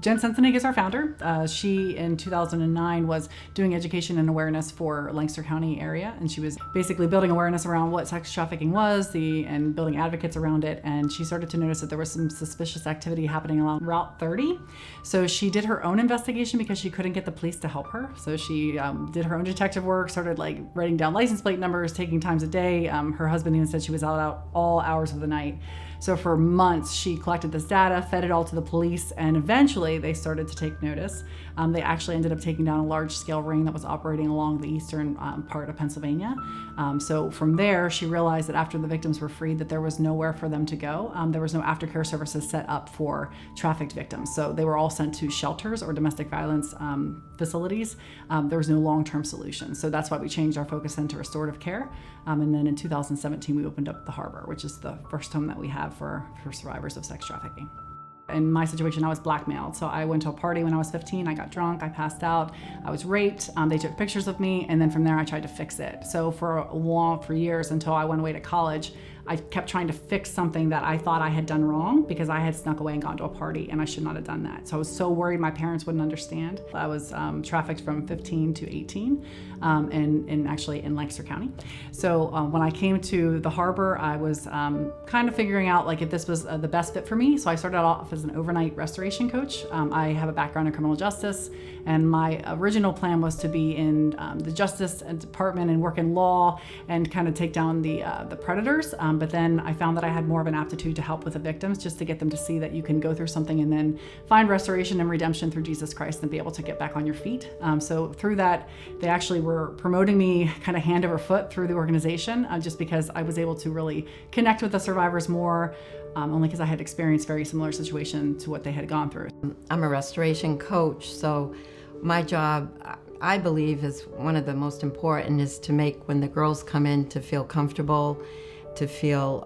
Jen Sensenig is our founder. She, in 2009, was doing education and awareness for Lancaster County area, and she was basically building awareness around what sex trafficking was, and building advocates around it, and she started to notice that there was some suspicious activity happening along Route 30. So she did her own investigation because she couldn't get the police to help her. So she did her own detective work, started writing down license plate numbers, taking times a day. Her husband even said she was out all hours of the night. So for months, she collected this data, fed it all to the police, and eventually they started to take notice. They actually ended up taking down a large-scale ring that was operating along the eastern part of Pennsylvania. So from there, she realized that after the victims were freed, that there was nowhere for them to go. There was no aftercare services set up for trafficked victims. So they were all sent to shelters or domestic violence facilities. There was no long-term solution. So that's why we changed our focus into restorative care. And then in 2017, we opened up the Harr, which is the first home that we have for survivors of sex trafficking. In my situation, I was blackmailed. So I went to a party when I was 15, I got drunk, I passed out, I was raped, they took pictures of me, and then from there I tried to fix it. So for years, until I went away to college, I kept trying to fix something that I thought I had done wrong because I had snuck away and gone to a party, and I should not have done that. So I was so worried my parents wouldn't understand. I was trafficked from 15 to 18, and actually in Lancaster County. So when I came to the Harr, I was kind of figuring out if this was the best fit for me. So I started off as an overnight restoration coach. I have a background in criminal justice, and my original plan was to be in the Justice Department and work in law and kind of take down the predators. But then I found that I had more of an aptitude to help with the victims, just to get them to see that you can go through something and then find restoration and redemption through Jesus Christ and be able to get back on your feet. So through that, they actually were promoting me kind of hand over foot through the organization, just because I was able to really connect with the survivors more, only because I had experienced very similar situation to what they had gone through. I'm a restoration coach, so my job, I believe, is one of the most important, is to make when the girls come in to feel comfortable, to feel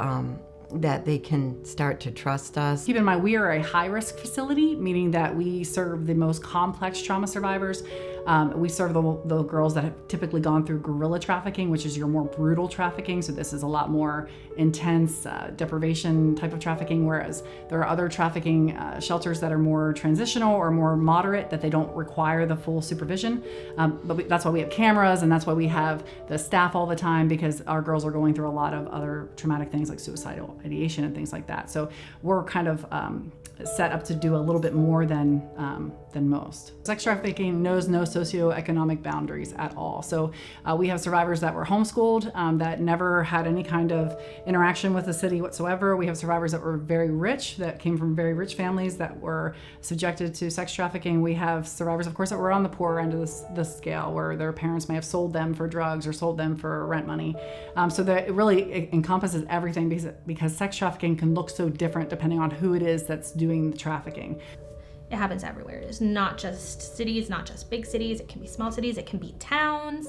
that they can start to trust us. Keep in mind, we are a high-risk facility, meaning that we serve the most complex trauma survivors. We serve the girls that have typically gone through guerrilla trafficking, which is your more brutal trafficking. So this is a lot more intense deprivation type of trafficking, whereas there are other trafficking shelters that are more transitional or more moderate, that they don't require the full supervision. But that's why we have cameras, and that's why we have the staff all the time, because our girls are going through a lot of other traumatic things like suicidal ideation and things like that. So we're kind of set up to do a little bit more than most. Sex trafficking knows no socioeconomic boundaries at all. So we have survivors that were homeschooled, that never had any kind of interaction with the city whatsoever. We have survivors that were very rich, that came from very rich families that were subjected to sex trafficking. We have survivors, of course, that were on the poorer end of the scale, where their parents may have sold them for drugs or sold them for rent money. So that it really encompasses everything, because sex trafficking can look so different depending on who it is that's doing the trafficking. It happens everywhere. It is not just cities, not just big cities. It can be small cities. It can be towns,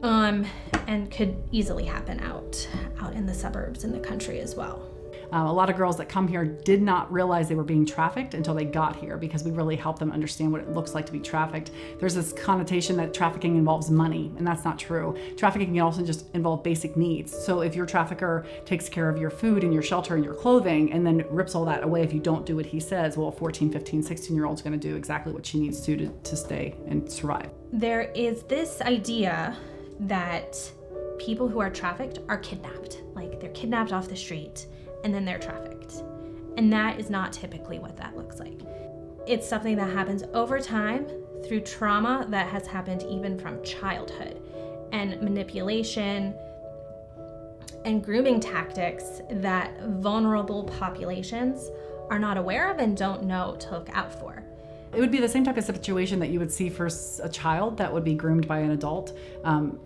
and could easily happen out in the suburbs in the country as well. A lot of girls that come here did not realize they were being trafficked until they got here, because we really help them understand what it looks like to be trafficked. There's this connotation that trafficking involves money, and that's not true. Trafficking can also just involve basic needs. So if your trafficker takes care of your food and your shelter and your clothing, and then rips all that away if you don't do what he says, well, a 14, 15, 16-year-old's gonna do exactly what she needs to stay and survive. There is this idea that people who are trafficked are kidnapped. Like, they're kidnapped off the street, and then they're trafficked. And that is not typically what that looks like. It's something that happens over time through trauma that has happened even from childhood, and manipulation and grooming tactics that vulnerable populations are not aware of and don't know to look out for. It would be the same type of situation that you would see for a child that would be groomed by an adult.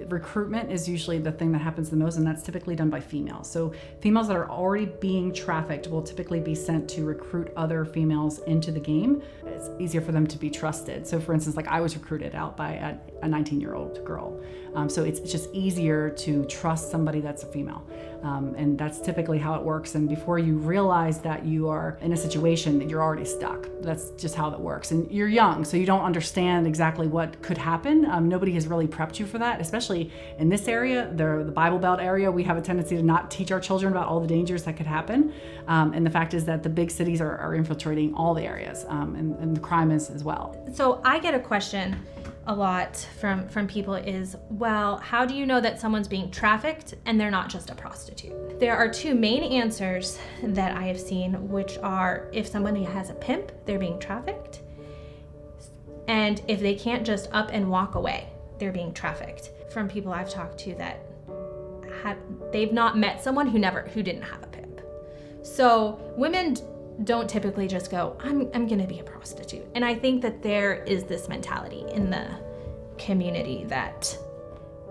Recruitment is usually the thing that happens the most, and that's typically done by females. So females that are already being trafficked will typically be sent to recruit other females into the game. It's easier for them to be trusted. So for instance, like I was recruited out by a 19-year-old girl. So it's just easier to trust somebody that's a female. And that's typically how it works. And before you realize that you are in a situation, that you're already stuck. That's just how that works. And you're young, so you don't understand exactly what could happen. Nobody has really prepped you for that, especially in this area, the Bible Belt area. We have a tendency to not teach our children about all the dangers that could happen. And the fact is that the big cities are infiltrating all the areas, and the crime is as well. So I get a question a lot from people is, well, how do you know that someone's being trafficked and they're not just a prostitute? There are two main answers that I have seen, which are if somebody has a pimp, they're being trafficked. And if they can't just up and walk away, they're being trafficked. From people I've talked to that they've not met someone who didn't have a pimp. So women don't typically just go, I'm gonna be a prostitute. And I think that there is this mentality in the community that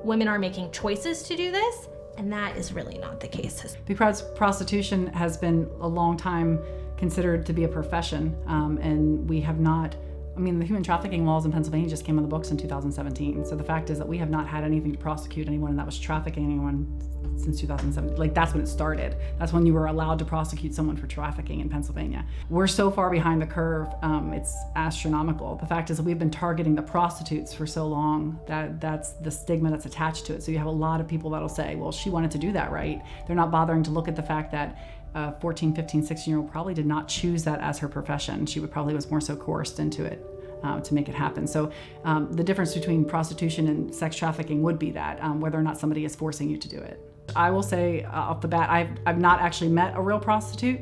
women are making choices to do this, and that is really not the case. Because prostitution has been a long time considered to be a profession, and we have not, the human trafficking laws in Pennsylvania just came on the books in 2017. So the fact is that we have not had anything to prosecute anyone that was trafficking anyone since 2007. Like, that's when it started. That's when you were allowed to prosecute someone for trafficking in Pennsylvania. We're so far behind the curve, it's astronomical. The fact is that we've been targeting the prostitutes for so long that that's the stigma that's attached to it. So you have a lot of people that'll say, well, she wanted to do that, right? They're not bothering to look at the fact that 14, 15, 16-year-old probably did not choose that as her profession. She probably was more so coerced into it to make it happen. So the difference between prostitution and sex trafficking would be that, whether or not somebody is forcing you to do it. I will say off the bat, I've not actually met a real prostitute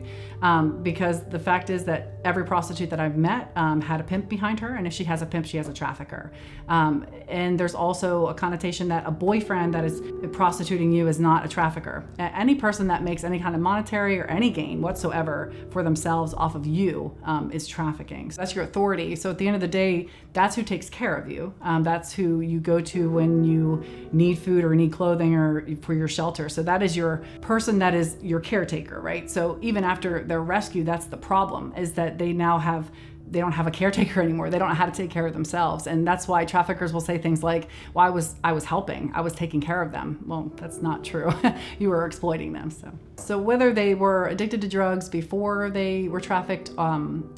because the fact is that every prostitute that I've met had a pimp behind her, and if she has a pimp, she has a trafficker. And there's also a connotation that a boyfriend that is prostituting you is not a trafficker. Any person that makes any kind of monetary or any gain whatsoever for themselves off of you is trafficking. So that's your authority. So at the end of the day, that's who takes care of you. That's who you go to when you need food or need clothing or for your shelter. So that is your person, that is your caretaker, right? So even after their rescue, that's the problem, is that they don't have a caretaker anymore. They don't know how to take care of themselves. And that's why traffickers will say things like, well, I was helping, I was taking care of them. Well, that's not true. You were exploiting them. So whether they were addicted to drugs before they were trafficked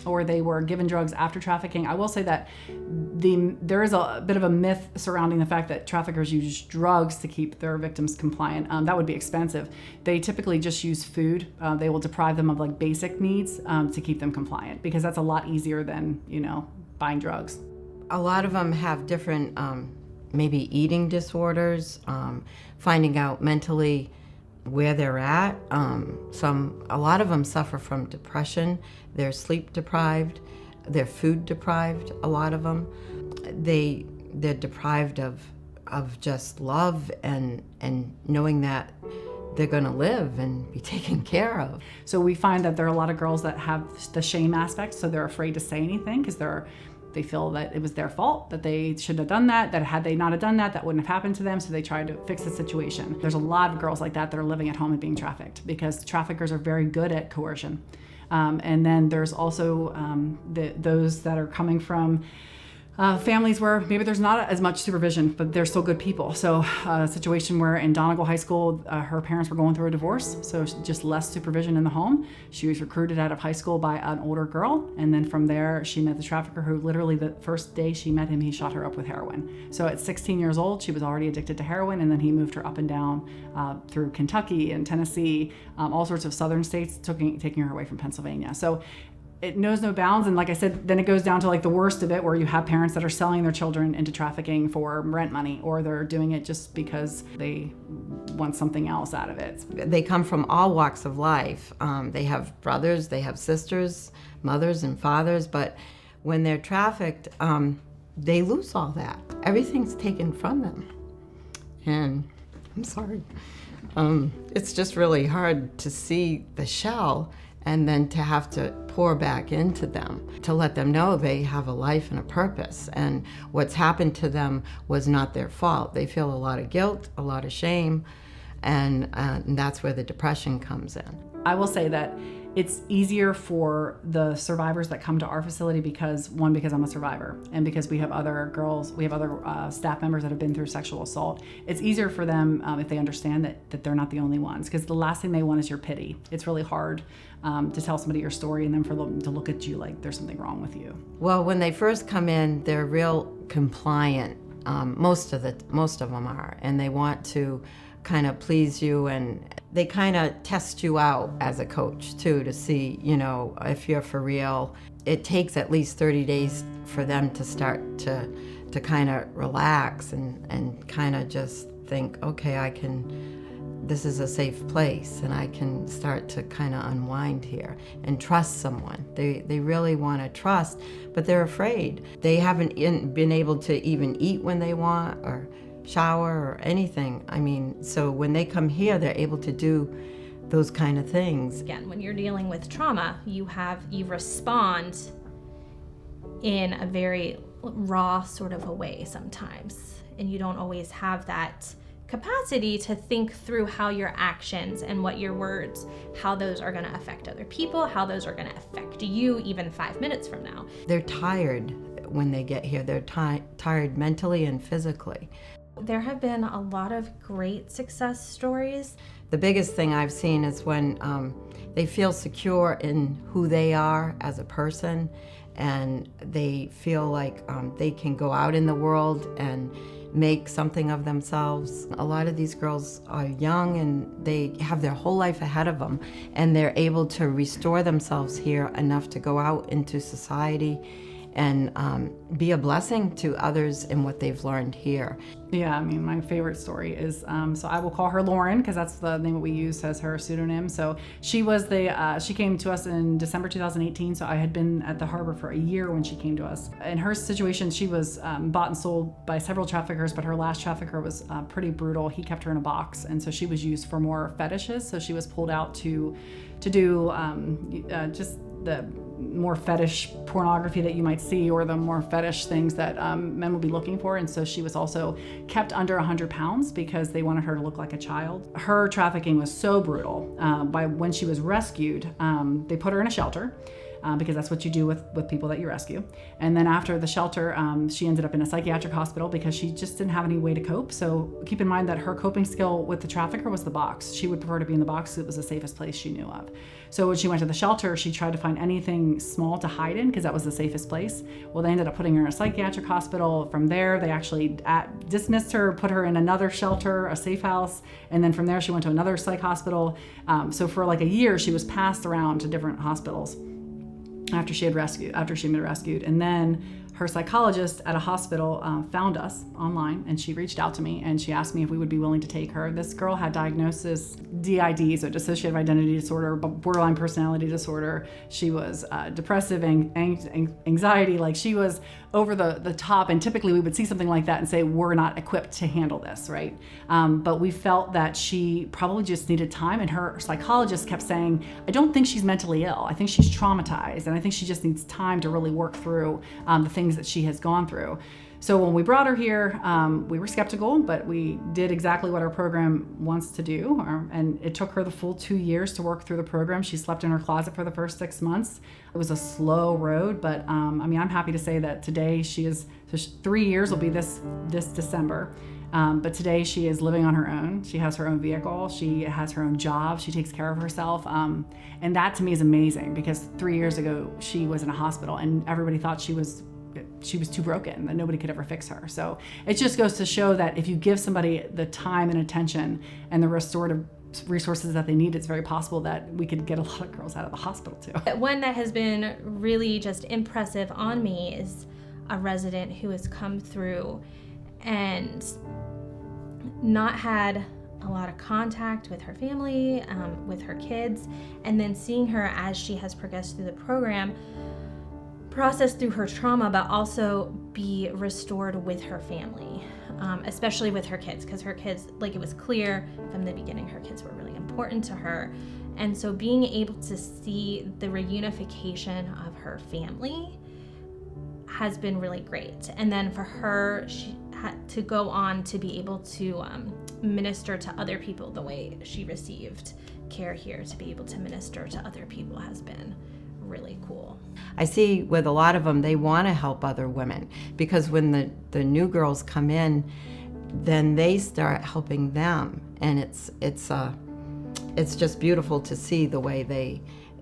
or they were given drugs after trafficking, I will say that there is a bit of a myth surrounding the fact that traffickers use drugs to keep their victims compliant. That would be expensive. They typically just use food. They will deprive them of like basic needs to keep them compliant, because that's a lot easier than, buying drugs. A lot of them have different, maybe eating disorders, finding out mentally where they're at. A lot of them suffer from depression. They're sleep deprived. They're food deprived. A lot of them, they're deprived of just love and knowing that they're going to live and be taken care of. So we find that there are a lot of girls that have the shame aspect, so they're afraid to say anything because they feel that it was their fault, that they should have done that had they not have done that wouldn't have happened to them, so they try to fix the situation. There's a lot of girls like that are living at home and being trafficked because traffickers are very good at coercion. And then there's also those that are coming from families where maybe there's not as much supervision, but they're still good people. So a situation where in Donegal High School, her parents were going through a divorce, so just less supervision in the home. She was recruited out of high school by an older girl, and then from there she met the trafficker who literally the first day she met him, he shot her up with heroin. So at 16 years old, she was already addicted to heroin, and then he moved her up and down through Kentucky and Tennessee, all sorts of southern states, taking her away from Pennsylvania. So it knows no bounds, and like I said, then it goes down to like the worst of it, where you have parents that are selling their children into trafficking for rent money, or they're doing it just because they want something else out of it. They come from all walks of life. They have brothers, they have sisters, mothers and fathers, but when they're trafficked, they lose all that. Everything's taken from them. And I'm sorry. It's just really hard to see the shell and then to have to pour back into them, to let them know they have a life and a purpose, and what's happened to them was not their fault. They feel a lot of guilt, a lot of shame, and that's where the depression comes in. I will say that It's easier for the survivors that come to our facility because I'm a survivor, and because we have other staff members that have been through sexual assault. It's easier for them if they understand that they're not the only ones, because the last thing they want is your pity. It's really hard to tell somebody your story and then for them to look at you like there's something wrong with you. Well, when they first come in, they're real compliant. Most of them are, and they want to kind of please you, and they kind of test you out as a coach too, to see, if you're for real. It takes at least 30 days for them to start to kind of relax and kind of just think, okay, this is a safe place, and I can start to kind of unwind here and trust someone. They really want to trust, but they're afraid. They haven't been able to even eat when they want, or shower, or anything. I mean, so when they come here, they're able to do those kind of things. Again, when you're dealing with trauma, you respond in a very raw sort of a way sometimes, and you don't always have that capacity to think through how your actions and what your words, how those are going to affect other people, how those are going to affect you even 5 minutes from now. They're tired when they get here. They're tired mentally and physically. There have been a lot of great success stories. The biggest thing I've seen is when they feel secure in who they are as a person, and they feel like they can go out in the world and make something of themselves. A lot of these girls are young and they have their whole life ahead of them, and they're able to restore themselves here enough to go out into society and be a blessing to others in what they've learned here. Yeah, I mean, my favorite story is, so I will call her Lauren, because that's the name that we use as her pseudonym. So she came to us in December 2018, so I had been at the harbor for a year when she came to us. In her situation, she was bought and sold by several traffickers, but her last trafficker was pretty brutal. He kept her in a box, and so she was used for more fetishes. So she was pulled out to do just the more fetish pornography that you might see, or the more fetish things that men will be looking for. And so she was also kept under 100 pounds because they wanted her to look like a child. Her trafficking was so brutal. By when she was rescued, they put her in a shelter. Because that's what you do with people that you rescue. And then after the shelter, she ended up in a psychiatric hospital because she just didn't have any way to cope. So keep in mind that her coping skill with the trafficker was the box. She would prefer to be in the box because it was the safest place she knew of. So when she went to the shelter, she tried to find anything small to hide in because that was the safest place. Well, they ended up putting her in a psychiatric hospital. From there, they actually dismissed her, put her in another shelter, a safe house. And then from there, she went to another psych hospital. So for like a year, she was passed around to different hospitals after she had been rescued. And then her psychologist at a hospital found us online, and she reached out to me and she asked me if we would be willing to take her. This girl had diagnosis DID, so dissociative identity disorder, borderline personality disorder. She was depressive, anxiety, like she was over the top. And typically we would see something like that and say, we're not equipped to handle this, right? But we felt that she probably just needed time, and her psychologist kept saying, I don't think she's mentally ill. I think she's traumatized, and I think she just needs time to really work through the things that she has gone through. So when we brought her here, we were skeptical, but we did exactly what our program wants to do. And it took her the full 2 years to work through the program. She slept in her closet for the first 6 months. It was a slow road, but I'm happy to say that today so 3 years will be this December. But today she is living on her own. She has her own vehicle. She has her own job. She takes care of herself. And that to me is amazing, because 3 years ago she was in a hospital and everybody thought she was too broken, that nobody could ever fix her. So it just goes to show that if you give somebody the time and attention and the restorative resources that they need, it's very possible that we could get a lot of girls out of the hospital too. One that has been really just impressive on me is a resident who has come through and not had a lot of contact with her family, with her kids, and then seeing her as she has progressed through the program, process through her trauma, but also be restored with her family, especially with her kids, because her kids, like, it was clear from the beginning her kids were really important to her. And so being able to see the reunification of her family has been really great. And then for her, she had to go on to be able to minister to other people the way she received care here to be able to minister to other people has been really cool. I see with a lot of them, they want to help other women, because when the new girls come in, then they start helping them, and it's just beautiful to see the way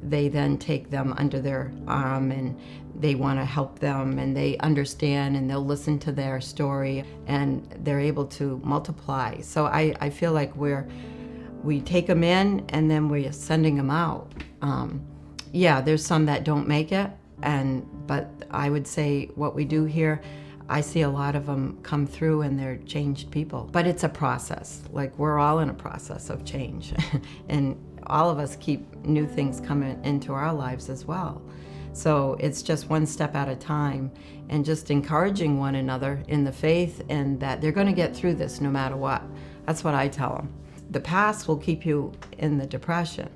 they then take them under their arm, and they want to help them, and they understand, and they'll listen to their story, and they're able to multiply. So I feel like we take them in, and then we're sending them out. Yeah, there's some that don't make it, but I would say what we do here, I see a lot of them come through and they're changed people. But it's a process. Like, we're all in a process of change. And all of us keep new things coming into our lives as well. So it's just one step at a time, and just encouraging one another in the faith, and that they're going to get through this no matter what. That's what I tell them. The past will keep you in the depression,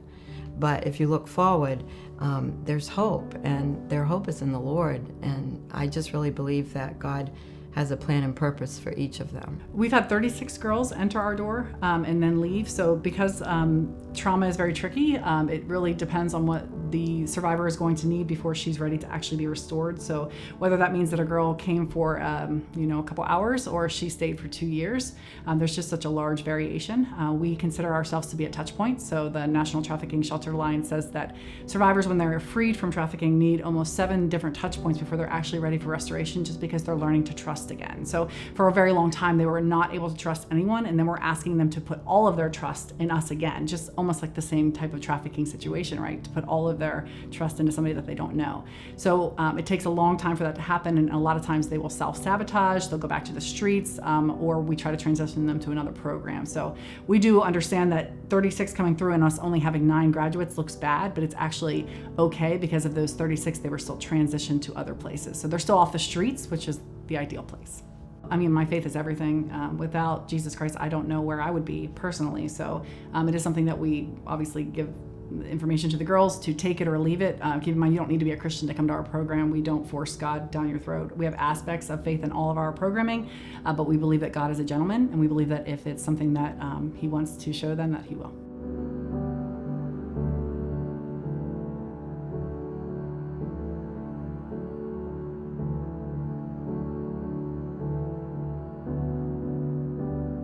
but if you look forward, there's hope, and their hope is in the Lord. And I just really believe that God has a plan and purpose for each of them. We've had 36 girls enter our door and then leave. So because trauma is very tricky, it really depends on what the survivor is going to need before she's ready to actually be restored. So whether that means that a girl came for a couple hours, or she stayed for 2 years, there's just such a large variation. We consider ourselves to be a touch point. So the National Trafficking Shelter Line says that survivors, when they're freed from trafficking, need almost 7 different touch points before they're actually ready for restoration, just because they're learning to trust again. So for a very long time, they were not able to trust anyone, and then we're asking them to put all of their trust in us again, just almost like the same type of trafficking situation, right? To put all of their trust into somebody that they don't know. So it takes a long time for that to happen, and a lot of times they will self-sabotage, they'll go back to the streets, or we try to transition them to another program. So we do understand that 36 coming through and us only having 9 graduates looks bad, but it's actually okay, because of those 36, they were still transitioned to other places. So they're still off the streets, which is the ideal place. I mean, my faith is everything. Without Jesus Christ, I don't know where I would be personally. So it is something that we obviously give information to the girls to take it or leave it. Keep in mind, you don't need to be a Christian to come to our program. We don't force God down your throat. We have aspects of faith in all of our programming, but we believe that God is a gentleman, and we believe that if it's something that he wants to show them, that he will.